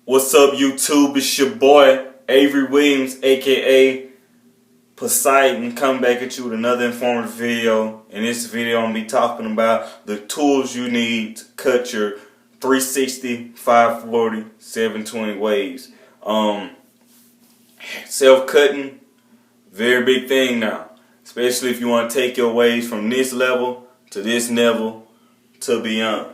What's up, YouTube? It's your boy Avery Williams, aka Poseidon, coming back at you with another informative video. In this video, I'm gonna be talking about the tools you need to cut your 360, 540, 720 waves. Self-cutting, very big thing now, especially if you want to take your waves from this level to beyond.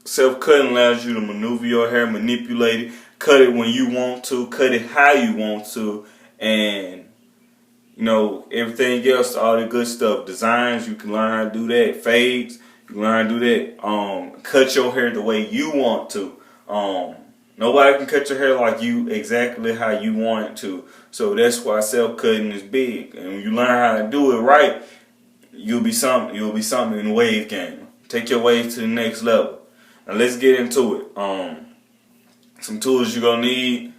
Self-cutting allows you to maneuver your hair, manipulate it, cut it when you want to, cut it how you want to, and everything else, all the good stuff. Designs, you can learn how to do that. Fades, you can learn how to do that. Cut your hair the way you want to. Nobody can cut your hair like you, exactly how you want it to. So that's why self-cutting is big. And when you learn how to do it right, you'll be something in the wave game. Take your waves to the next level. Now let's get into it. Some tools you're gonna need.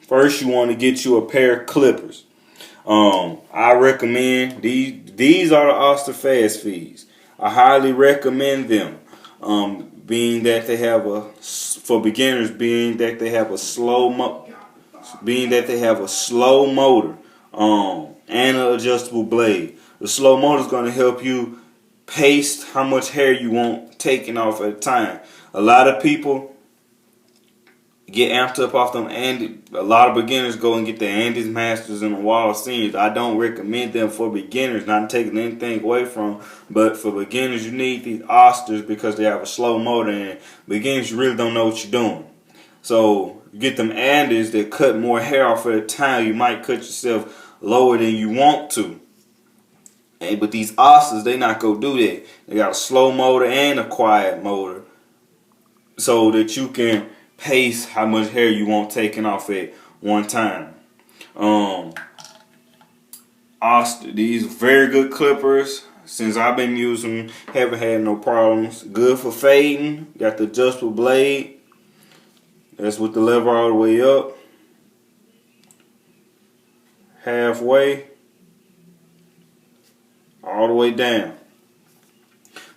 First, you want to get you a pair of clippers. I recommend these are the Oster Fast Feeds. I highly recommend them. Being that they have for beginners, being that they have a slow motor, and an adjustable blade. The slow motor is going to help you pace how much hair you want taken off at a time. A lot of people get amped up off them, and a lot of beginners go and get the Andes Masters and the Wall Seniors. I don't recommend them for beginners, not taking anything away from, but for beginners you need these Osters because they have a slow motor, and beginners, you really don't know what you're doing. So you get them Andes that cut more hair off at a time. You might cut yourself lower than you want to. But these Osters, they not gonna do that. They got a slow motor and a quiet motor, so that you can pace how much hair you want taken off at one time. Oster, these very good clippers. Since I've been using them, haven't had no problems. Good for fading. Got the adjustable blade. That's with the lever all the way up. Halfway. All the way down.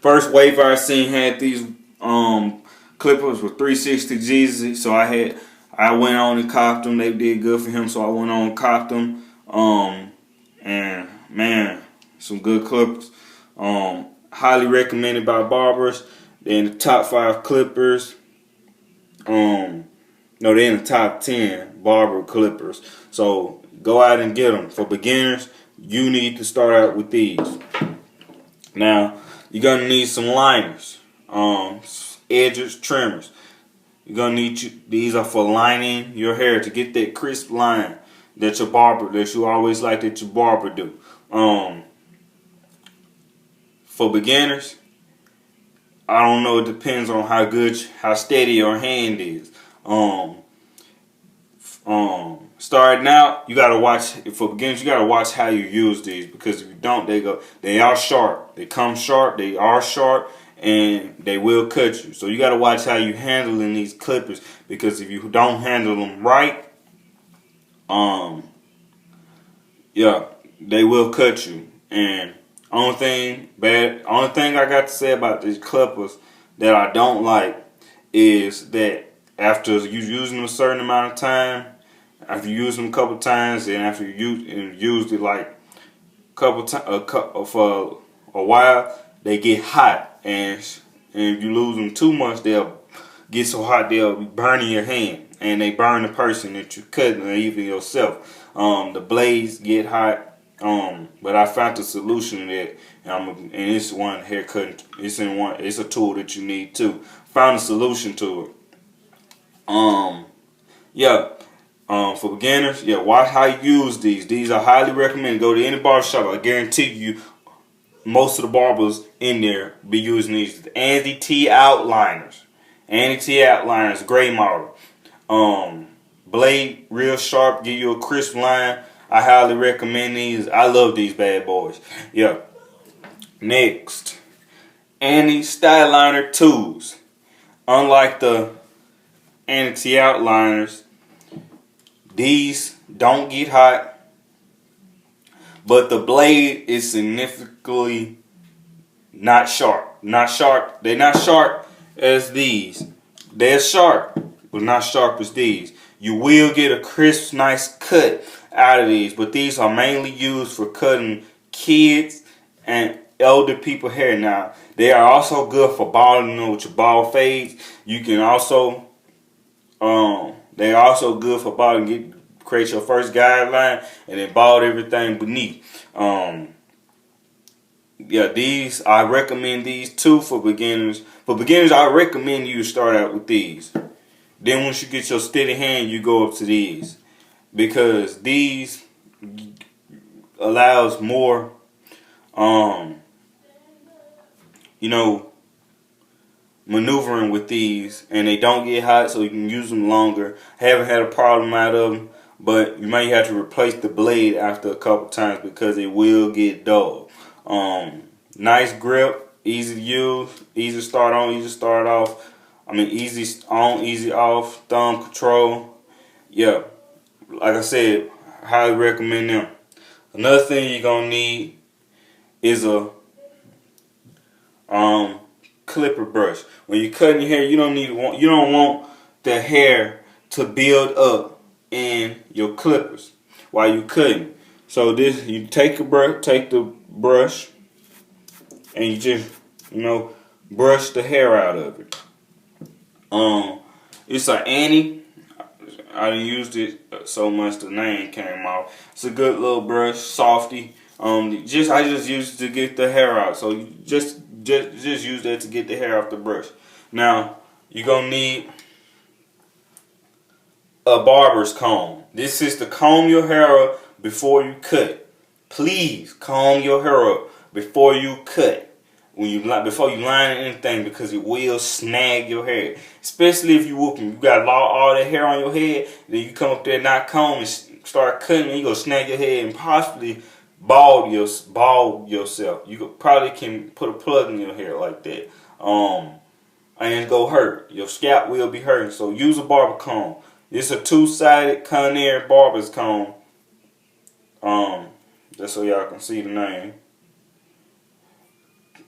First wave I seen had these clippers with 360 G's, so I went on and copped them. They did good for him, so I went on and copped them. And man, some good clippers. Highly recommended by barbers. They're in the top 5 clippers. No, they're in the top 10 barber clippers. So go out and get them. For beginners, you need to start out with these. Now, you're gonna need some liners, edges, trimmers. You're gonna need these are for lining your hair to get that crisp line that you always like that your barber do. For beginners, I don't know. It depends on how steady your hand is. Starting out, you gotta watch. For beginners, you gotta watch how you use these, because if you don't, they are sharp. They come sharp. They are sharp, and they will cut you. So you gotta watch how you handling these clippers, because if you don't handle them right, they will cut you. And only thing I got to say about these clippers that I don't like is that after you using them a certain amount of time, after you use them a couple times, and after you used it like for a while, they get hot, and if you lose them too much, they'll get so hot they'll be burning your hand, and they burn the person that you're cutting, or even yourself. The blades get hot, but I found a solution to that, and it's one hair cutting. It's a tool that you need too. Found a solution to it. For beginners, watch how you use these. These are highly recommended. Go to any barber shop. I guarantee you, most of the barbers in there be using these. The Anti-T Outliners. Anti-T Outliners, gray model. Blade real sharp, give you a crisp line. I highly recommend these. I love these bad boys. Next, Anti-Styliner tools. Unlike the Anti-T Outliners, these don't get hot, but the blade is significantly not sharp. They're not sharp, as these. They're sharp, but not sharp as these. You will get a crisp, nice cut out of these, but these are mainly used for cutting kids and elder people hair. Now, they are also good for balding with your bald fades. You can also, they're also good for balding. Create your first guideline and then bald everything beneath. Yeah, these, I recommend these too for beginners. For beginners, I recommend you start out with these. Then once you get your steady hand, you go up to these, because these allows more, you know, maneuvering with these, and they don't get hot, so you can use them longer. Haven't had a problem out of them, but you might have to replace the blade after a couple times because it will get dull. Nice grip, easy to use, easy to start on, easy to start off. Easy on, easy off, thumb control. Yeah, like I said, highly recommend them. Another thing you're gonna need is a clipper brush. When you're cutting your hair, you don't want the hair to build up in your clippers while you're cutting. So you take the brush, and you just brush the hair out of it. It's an Annie. I done used it so much the name came off. It's a good little brush, softy. I just used it to get the hair out. So you just use that to get the hair off the brush. Now you're gonna need a barber's comb. This is to comb your hair up before you cut. Please comb your hair up before you cut. Before you line anything, because it will snag your hair. Especially if you whooping. You got all that hair on your head, then you come up there not comb and start cutting, and you gonna snag your head and possibly bald yourself. You probably can put a plug in your hair like that. And it's gonna hurt. Your scalp will be hurting. So use a barber comb. It's a two-sided Conair barber's comb. Just so y'all can see the name.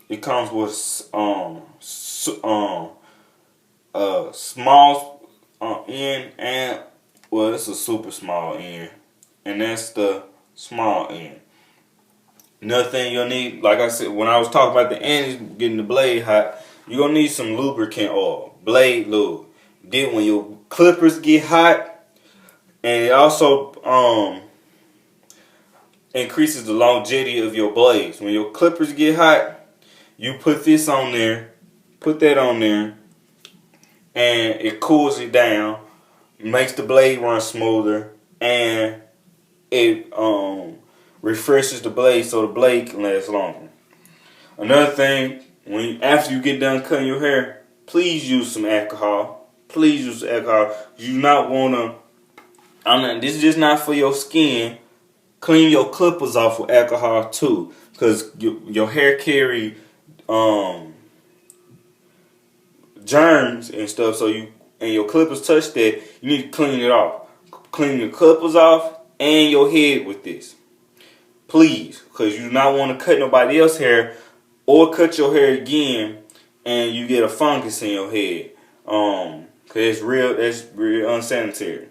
It comes with small end and, well, it's a super small end, and that's the small end. Another thing you'll need, like I said, when I was talking about the ends getting the blade hot, you're gonna need some lubricant oil, blade lube. Then when your clippers get hot, and it also increases the longevity of your blades. When your clippers get hot, you put this on there, put that on there, and it cools it down, makes the blade run smoother, and it refreshes the blade so the blade can last longer. Another thing, after you get done cutting your hair, please use some alcohol. Please use alcohol. You do not want to, this is just not for your skin. Clean your clippers off with alcohol too, because your hair carry germs and stuff, and your clippers touch that, you need to clean it off. Clean your clippers off and your head with this. Please, because you do not want to cut nobody else's hair or cut your hair again and you get a fungus in your head. Cause that's real unsanitary.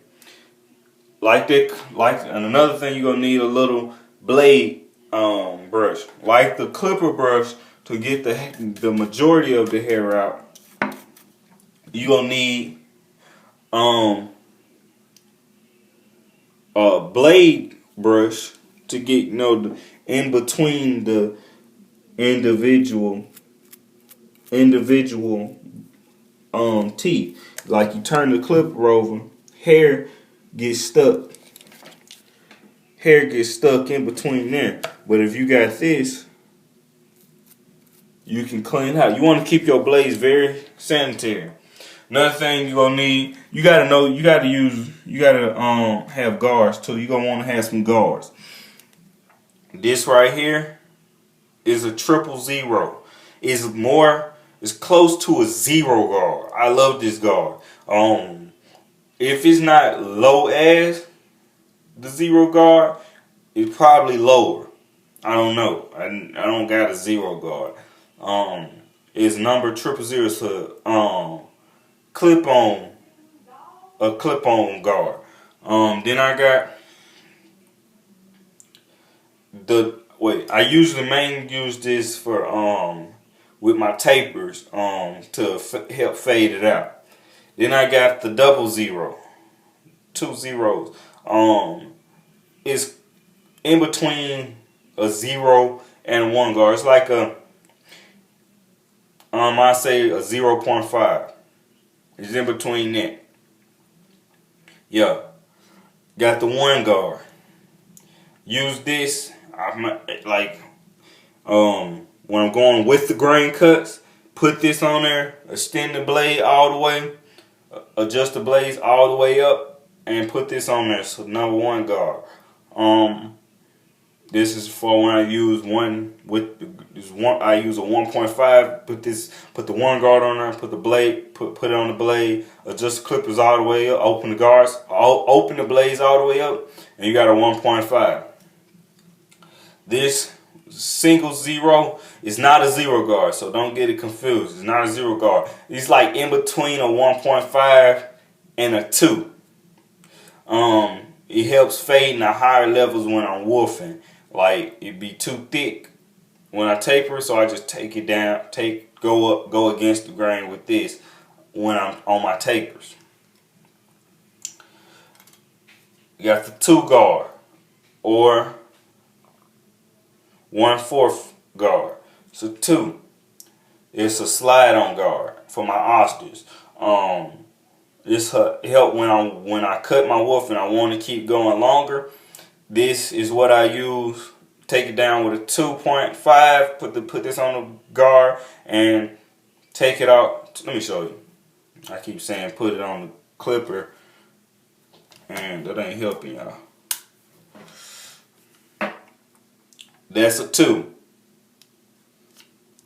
And another thing, you're gonna need a little blade brush. Like the clipper brush, to get the majority of the hair out, you're gonna need a blade brush to get in between the individual teeth. Like you turn the clipper over, hair gets stuck in between there. But if you got this, you can clean out. You want to keep your blades very sanitary. Another thing you're gonna need, you gotta have guards too. You're gonna want to have some guards. This right here is a 000. It's close to a 0 guard. I love this guard. If it's not low as the 0 guard, it's probably lower. I don't know. I don't got a 0 guard. is number 000. It's clip on a clip on guard. Then I got I usually mainly use this for with my tapers to help fade it out. Then I got the 00, 2 zeros. It's in between a 0 and 1 guard. It's like I say a 0.5. It's in between that. Yeah. Got the 1 guard. Use this when I'm going with the grain cuts, put this on there, extend the blade all the way, adjust the blades all the way up, and put this on there. So number 1 guard. This is for when I use I use a 1.5. Put the 1 guard on there. Put the blade. Put it on the blade. Adjust the clippers all the way up. Open the guards. Open the blades all the way up, and you got a 1.5. This single 0 is not a 0 guard, so don't get it confused. It's not a 0 guard. It's like in between a 1.5 and a 2. It helps fade in the higher levels when I'm woofing. Like it be too thick when I taper, so I just take it down, go against the grain with this when I'm on my tapers. You got the 2 guard or 1/4 guard. So 2. It's a slide on guard for my oysters. This help when I cut my wolf and I want to keep going longer. This is what I use. Take it down with a 2.5. Put this on the guard and take it out. Let me show you. I keep saying put it on the clipper, and that ain't helping y'all. That's a 2.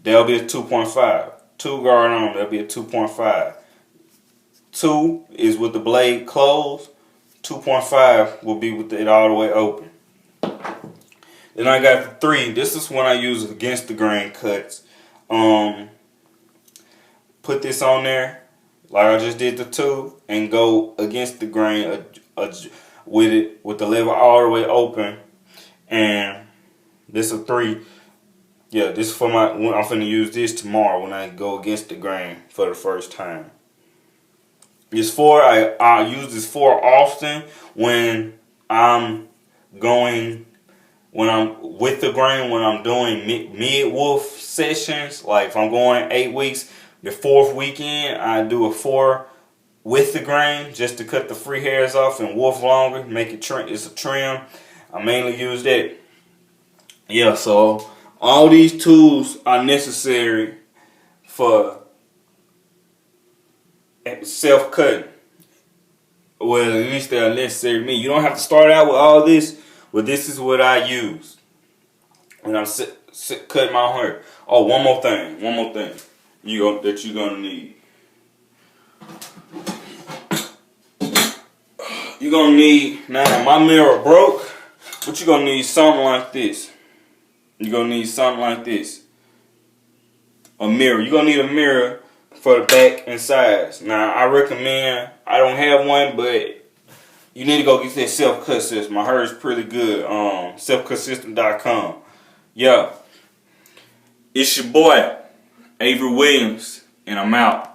That'll be a 2.5. 2 guard on, that'll be a 2.5. 2 is with the blade closed. 2.5 will be with it all the way open. Then I got the 3. This is when I use it against the grain cuts. Put this on there like I just did the 2 and go against the grain with the lever all the way open. And this is a 3. Yeah, this is for I'm finna use this tomorrow when I go against the grain for the first time. This 4, I use this 4 often when I'm with the grain, when I'm doing mid-wolf sessions. Like if I'm going 8 weeks, the 4th weekend, I do a 4 with the grain just to cut the free hairs off and wolf longer, make it it's a trim. I mainly use that. Yeah, so all these tools are necessary for self-cutting. Well, at least they're necessary to me. You don't have to start out with all this, but this is what I use when I'm cutting my hair. Oh, one more thing that you're gonna need. You're gonna need, now my mirror broke, but you're gonna need something like this. You're gonna need something like this. A mirror. You're gonna need a mirror for the back and sides. Now I recommend, I don't have one, but you need to go get that self-cut system. My hair is pretty good. Selfcutsystem.com. Yeah. It's your boy, Avery Williams, and I'm out.